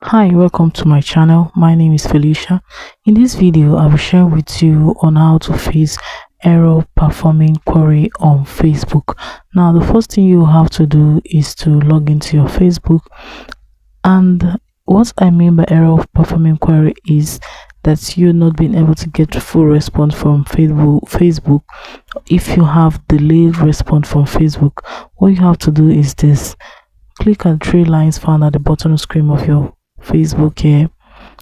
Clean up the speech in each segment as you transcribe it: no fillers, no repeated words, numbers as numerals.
Hi, welcome to my channel. My name is Felicia. In this video, I will share with you on how to fix error performing query on Facebook. Now, the first thing you have to do is to log into your Facebook. And what I mean by error performing query is that you're not being able to get full response from Facebook. If you have delayed response from Facebook, what you have to do is this: click on three lines found at the bottom screen of your Facebook here.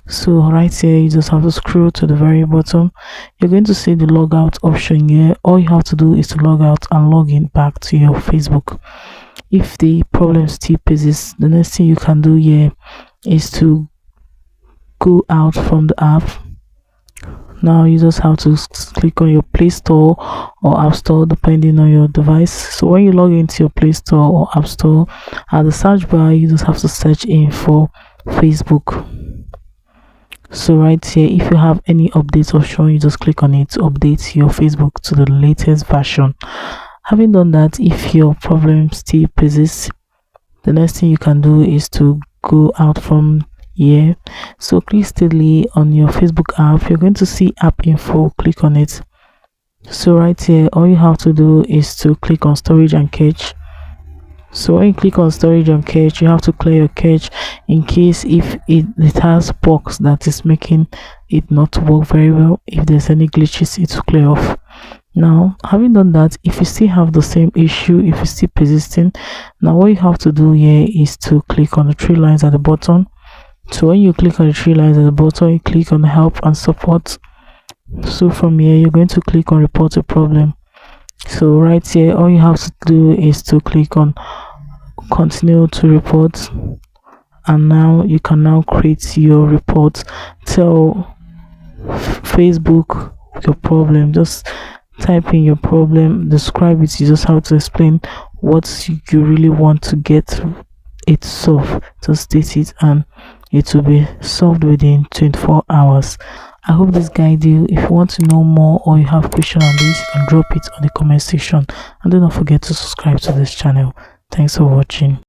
So right here, you just have to scroll to the very bottom. You're going to see the logout option here. All you have to do is to log out and log in back to your Facebook. If the problem still persists, the next thing you can do here is to go out from the app. Now you just have to click on your Play Store or App Store depending on your device. So when you log into your Play Store or App Store, at the search bar you just have to search in for Facebook. So right here, if you have any updates option, you just click on it to update your Facebook to the latest version. Having done that, if your problem still persists, the next thing you can do is to go out from here. So click steadily on your Facebook app. You're going to see app info. Click on it. So right here, all you have to do is to click on storage and cache. So when you click on storage and cache, you have to clear your cache in case if it has bugs that is making it not work very well. If there's any glitches, it will clear off. Now, having done that, if you still have the same issue, if it's still persisting, now what you have to do here is to click on the three lines at the bottom. So when you click on the three lines at the bottom, you click on help and support. So from here, you're going to click on report a problem. So right here, all you have to do is to click on continue to report, and now you can now create your report. Tell Facebook your problem. Just type in your problem, describe it. You just have to explain what you really want to get it solved. Just state it and it will be solved within 24 hours. I hope this guide you. If you want to know more or you have question on this, you can drop it on the comment section, and do not forget to subscribe to this channel. Thanks for watching.